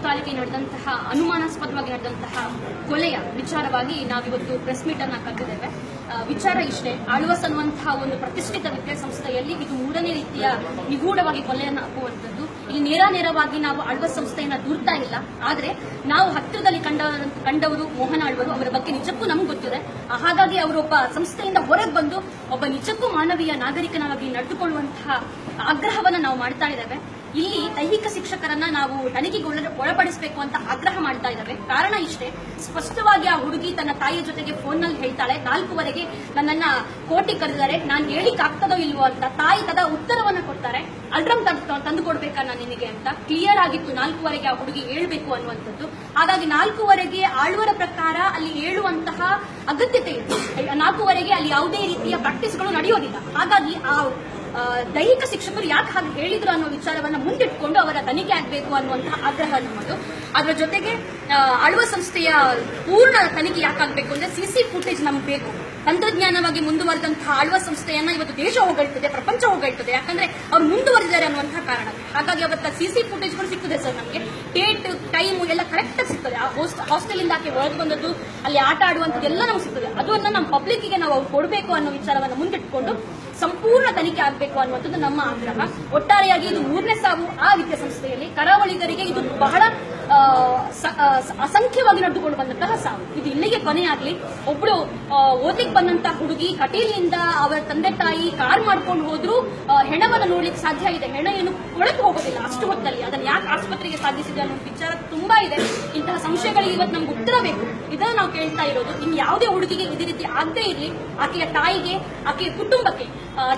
ತಾರೀಕಿಗೆ ನಡೆದಂತಹ ಅನುಮಾನಾಸ್ಪದವಾಗಿ ನಡೆದಂತಹ ಕೊಲೆಯ ವಿಚಾರವಾಗಿ ನಾವಿವತ್ತು ಪ್ರೆಸ್ ಮೀಟ್ ಅನ್ನ ಕರೆದಿದ್ದೇವೆ. ವಿಚಾರ ಇಷ್ಟೇ, ಆಳ್ವಾಸ್ ಅನ್ನುವಂತಹ ಒಂದು ಪ್ರತಿಷ್ಠಿತ ವಿದ್ಯಾಸಂಸ್ಥೆಯಲ್ಲಿ ಇದು ಮೂರನೇ ರೀತಿಯ ನಿಗೂಢವಾಗಿ ಕೊಲೆಯನ್ನು ಹಾಕುವಂಥದ್ದು. ಇಲ್ಲಿ ನೇರವಾಗಿ ನಾವು ಆಳ್ವಾಸ್ ಸಂಸ್ಥೆಯನ್ನ ದೂರ್ತಾ ಇಲ್ಲ, ಆದ್ರೆ ನಾವು ಹತ್ತಿರದಲ್ಲಿ ಕಂಡವರು ಮೋಹನ್ ಆಳ್ವರು, ಅವರ ಬಗ್ಗೆ ನಿಜಕ್ಕೂ ನಮ್ಗೆ ಗೊತ್ತಿದೆ. ಹಾಗಾಗಿ ಅವರೊಬ್ಬ ಸಂಸ್ಥೆಯಿಂದ ಹೊರಗೆ ಬಂದು ಒಬ್ಬ ನಿಜಕ್ಕೂ ಮಾನವೀಯ ನಾಗರಿಕನಾಗಿ ನಡೆದುಕೊಳ್ಳುವಂತಹ ಆಗ್ರಹವನ್ನು ನಾವು ಮಾಡ್ತಾ ಇದ್ದೇವೆ. ಇಲ್ಲಿ ದೈಹಿಕ ಶಿಕ್ಷಕರನ್ನ ನಾವು ತನಿಖೆಗೆ ಒಳಪಡಿಸಬೇಕು ಅಂತ ಆಗ್ರಹ ಮಾಡ್ತಾ ಇದ್ದೇವೆ. ಕಾರಣ ಇಷ್ಟೇ, ಸ್ಪಷ್ಟವಾಗಿ ಆ ಹುಡುಗಿ ತನ್ನ ತಾಯಿಯ ಜೊತೆಗೆ ಫೋನ್ನಲ್ಲಿ ಹೇಳ್ತಾಳೆ, 4:15 ನನ್ನನ್ನ ಕೋರ್ಟಿಗೆ ಕರೆದಿದ್ದಾರೆ, ನಾನು ಹೇಳಿಕ್ ಆಗ್ತದೋ ಇಲ್ವೋ ಅಂತ. ತಾಯಿ ತದ ಉತ್ತರವನ್ನ ಕೊಡ್ತಾರೆ, ಅಲ್ರಮ್ ತಂದು ಕೊಡ್ಬೇಕಾ ನಾನು ನಿನಗೆ ಅಂತ. ಕ್ಲಿಯರ್ ಆಗಿತ್ತು 4:15 ಆ ಹುಡುಗಿ ಹೇಳ್ಬೇಕು ಅನ್ನುವಂಥದ್ದು. ಹಾಗಾಗಿ 4:15 ಆಳ್ವರ ಪ್ರಕಾರ ಅಲ್ಲಿ ಹೇಳುವಂತಹ ಅಗತ್ಯತೆ ಇದೆ. 4:15 ಅಲ್ಲಿ ಯಾವುದೇ ರೀತಿಯ ಪ್ರಾಕ್ಟೀಸ್ಗಳು ನಡೆಯೋದಿಲ್ಲ. ಹಾಗಾಗಿ ಆ ದೈಹಿಕ ಶಿಕ್ಷಕರು ಯಾಕೆ ಹಾಗೆ ಹೇಳಿದ್ರು ಅನ್ನೋ ವಿಚಾರವನ್ನ ಮುಂದಿಟ್ಕೊಂಡು ಅವರ ತನಿಖೆ ಆಗಬೇಕು ಅನ್ನುವಂತಹ ಆಗ್ರಹ ನಮ್ಮದು. ಅದರ ಜೊತೆಗೆ ಆಳ್ವಾಸ್ ಸಂಸ್ಥೆಯ ಪೂರ್ಣ ತನಿಖೆ ಯಾಕಾಗಬೇಕು ಅಂದ್ರೆ ಸಿಸಿ ಫುಟೇಜ್ ನಮ್ಗೆ ಬೇಕು. ತಂತ್ರಜ್ಞಾನವಾಗಿ ಮುಂದುವರೆದಂತಹ ಆಳ್ವಾಸ್ ಸಂಸ್ಥೆಯನ್ನ ಇವತ್ತು ದೇಶ ಹೊಗಳ್ತದೆ, ಪ್ರಪಂಚ ಹೊಗಳ್ತದೆ. ಯಾಕಂದ್ರೆ ಅವ್ರು ಮುಂದುವರೆದಿದ್ದಾರೆ ಅನ್ನುವಂತಹ ಕಾರಣ. ಹಾಗಾಗಿ ಅವತ್ತ ಸಿಸಿ ಫುಟೇಜ್ಗಳು ಸಿಕ್ಕಿದೆ ಸರ್ ನಮಗೆ. ಡೇಟ್, ಟೈಮ್ ಎಲ್ಲ ಕರೆಕ್ಟ್ ಆಗಿ ಸಿಗ್ತದೆ. ಹಾಸ್ಟೆಲ್ ಇಂದ ಆಕೆ ಹೊರಗೆ ಬಂದದ್ದು, ಅಲ್ಲಿ ಆಟ ಆಡುವಂಥದ್ದು ಎಲ್ಲ ನಮ್ಗೆ ಸಿಗ್ತದೆ. ಅದನ್ನ ನಮ್ಮ ಪಬ್ಲಿಕ್ಗೆ ನಾವು ಕೊಡಬೇಕು ಅನ್ನೋ ವಿಚಾರವನ್ನು ಮುಂದಿಟ್ಕೊಂಡು ಸಂಪೂರ್ಣ ತನಿಖೆ ಆಗಬೇಕು ಅನ್ನುವಂಥದ್ದು ನಮ್ಮ ಆಗ್ರಹ. ಒಟ್ಟಾರೆಯಾಗಿ ಇದು 3ನೇ ಸಾವು ಆ ವಿದ್ಯಾಸಂಸ್ಥೆಯಲ್ಲಿ. ಕರಾವಳಿಗರಿಗೆ ಇದು ಬಹಳ ಅಸಂಖ್ಯವಾಗಿ ನಡೆದುಕೊಂಡು ಬಂದಂತಹ ಸಾವು. ಇದು ಇಲ್ಲಿಗೆ ಕೊನೆಯಾಗಲಿ. ಒಬ್ಳು ಓದ್ಲಿಕ್ಕೆ ಬಂದಂತಹ ಹುಡುಗಿ ಕಟೀಲಿನಿಂದ ಅವರ ತಂದೆ ತಾಯಿ ಕಾರ್ ಮಾಡ್ಕೊಂಡು ಹೋದ್ರು ಹೆಣವನ್ನು ನೋಡ್ಲಿಕ್ಕೆ ಸಾಧ್ಯ ಇದೆ. ಹೆಣ ಏನು ಒಳಗೆ ಹೋಗೋದಿಲ್ಲ ಅಷ್ಟು ಹೊತ್ತಲ್ಲಿ. ಅದನ್ನ ಯಾಕೆ ಆಸ್ಪತ್ರೆಗೆ ಸಾಧಿಸಿದೆ ಅನ್ನೋ ವಿಚಾರ ತುಂಬಾ ಇದೆ. ಇಂತಹ ಸಂಶಯಗಳಿಗೆ ಇವತ್ತು ನಮ್ಗೆ ಉತ್ತರ ಬೇಕು. ಇದನ್ನ ನಾವು ಕೇಳ್ತಾ ಇರೋದು. ಇನ್ನು ಯಾವುದೇ ಹುಡುಗಿಗೆ ಇದೇ ರೀತಿ ಆಗದೇ ಇರಲಿ, ಆಕೆಯ ತಾಯಿಗೆ, ಆಕೆಯ ಕುಟುಂಬಕ್ಕೆ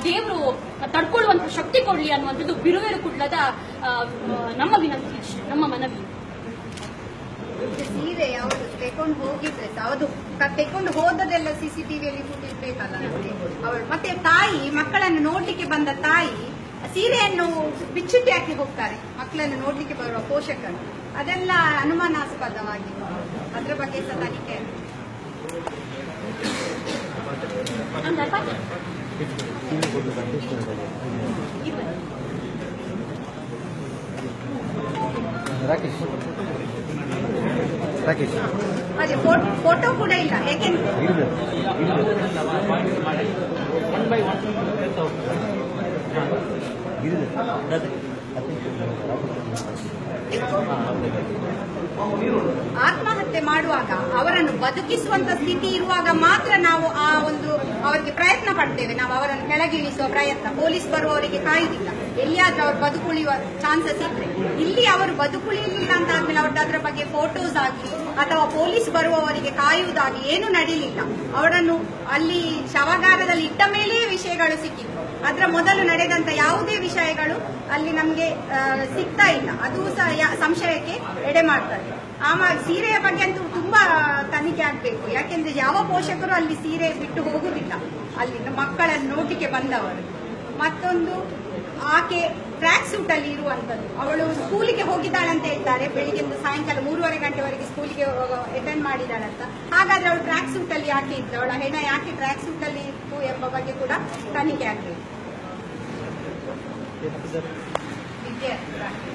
ದೇವರು ತಡ್ಕೊಳ್ಳುವಂತಹ ಶಕ್ತಿ ಕೊಡ್ಲಿ ಅನ್ನುವಂಥದ್ದು ಬಿರುವೇರು ಕುಡ್ಲದ ನಮ್ಮ ವಿನಂತಿ, ನಮ್ಮ ಮನವಿ. ಸೀರೆ ಯಾವುದು ತೆಕೊಂಡು ಹೋಗಿದ್ರೆ ಅದು ತೆಕೊಂಡು ಹೋದದೆಲ್ಲ ಸಿಸಿಟಿವಿಯಲ್ಲಿ ಫುಟೇಜ್ ಬೇಕಲ್ಲ ನಮಗೆ. ಅವಳು ಮತ್ತೆ ತಾಯಿ ಮಕ್ಕಳನ್ನು ನೋಡ್ಲಿಕ್ಕೆ ಬಂದ ತಾಯಿ ಸೀರೆಯನ್ನು ಬಿಚ್ಚಿಟ್ಟು ಹಾಕಿ ಹೋಗ್ತಾರೆ ಮಕ್ಕಳನ್ನು ನೋಡ್ಲಿಕ್ಕೆ ಬರುವ ಪೋಷಕರು. ಅದೆಲ್ಲ ಅನುಮಾನಾಸ್ಪದವಾಗಿ. ಅದರ ಬಗ್ಗೆ ಸಹ ತನಿಖೆ ಅದೇ ಫೋಟೋ ಕೂಡ ಇಲ್ಲ. ಯಾಕೆಂದ್ರೆ ಆತ್ಮಹತ್ಯೆ ಮಾಡುವಾಗ ಅವರನ್ನು ಬದುಕಿಸುವಂತ ಸ್ಥಿತಿ ಇರುವಾಗ ಮಾತ್ರ ನಾವು ಆ ಒಂದು ಅವರಿಗೆ ಪ್ರಯತ್ನ ಪಡ್ತೇವೆ. ನಾವು ಅವರನ್ನು ಕೆಳಗಿಳಿಸುವ ಪ್ರಯತ್ನ. ಪೊಲೀಸ್ ಬರುವವರಿಗೆ ಕಾಯುವುದಿಲ್ಲ. ಎಲ್ಲಿಯಾದ್ರೂ ಅವರು ಬದುಕುಳಿಯುವ ಚಾನ್ಸಸ್ ಇದ್ರೆ, ಇಲ್ಲಿ ಅವರು ಬದುಕುಳಿಯಲಿಲ್ಲ ಅಂತ ಆದ್ಮೇಲೆ ಅವ್ರದ್ದು ಅದರ ಬಗ್ಗೆ ಫೋಟೋಸ್ ಆಗಿ ಅಥವಾ ಪೊಲೀಸ್ ಬರುವವರಿಗೆ ಕಾಯುವುದಾಗಿ ಏನು ನಡೀಲಿಲ್ಲ. ಅವರನ್ನು ಅಲ್ಲಿ ಶವಗಾರದಲ್ಲಿ ಇಟ್ಟ ಮೇಲೆ ವಿಷಯಗಳು ಸಿಕ್ಕಿತ್ತು. ಅದರ ಮೊದಲು ನಡೆದಂತ ಯಾವುದೇ ವಿಷಯಗಳು ಅಲ್ಲಿ ನಮಗೆ ಸಿಗ್ತಾ ಇಲ್ಲ. ಅದು ಸಹ ಸಂಶಯಕ್ಕೆ ಎಡೆ ಮಾಡ್ತದೆ. ಆಮೇಲೆ ಸೀರೆಯ ಬಗ್ಗೆ ಅಂತೂ ತುಂಬಾ ತನಿಖೆ ಆಗ್ಬೇಕು. ಯಾಕೆಂದ್ರೆ ಯಾವ ಪೋಷಕರು ಅಲ್ಲಿ ಸೀರೆ ಬಿಟ್ಟು ಹೋಗುದಿಲ್ಲ. ಅಲ್ಲಿ ಮಕ್ಕಳನ್ನು ನೋಡ್ಲಿಕ್ಕೆ ಬಂದವರು. ಮತ್ತೊಂದು, ಆಕೆ ಟ್ರ್ಯಾಕ್ ಸೂಟ್ ಅಲ್ಲಿ ಇರುವಂತದ್ದು. ಅವಳು ಸ್ಕೂಲಿಗೆ ಹೋಗಿದ್ದಾಳೆ ಅಂತ ಹೇಳ್ತಾರೆ. ಬೆಳಿಗ್ಗೆಯಿಂದ ಸಾಯಂಕಾಲ 3:30 ಗಂಟೆವರೆಗೆ ಸ್ಕೂಲಿಗೆ ಅಟೆಂಡ್ ಮಾಡಿದ್ದಾಳಂತ. ಹಾಗಾದ್ರೆ ಅವಳು ಟ್ರ್ಯಾಕ್ ಸೂಟ್ ಅಲ್ಲಿ ಯಾಕೆ ಇತ್ತು? ಅವಳ ಹೆಣ ಯಾಕೆ ಟ್ರ್ಯಾಕ್ ಸೂಟ್ ಅಲ್ಲಿ ಇತ್ತು ಎಂಬ ಬಗ್ಗೆ ಕೂಡ ತನಿಖೆ ಆಗ್ಬೇಕು. ವಿದ್ಯಾರ್ಥಿ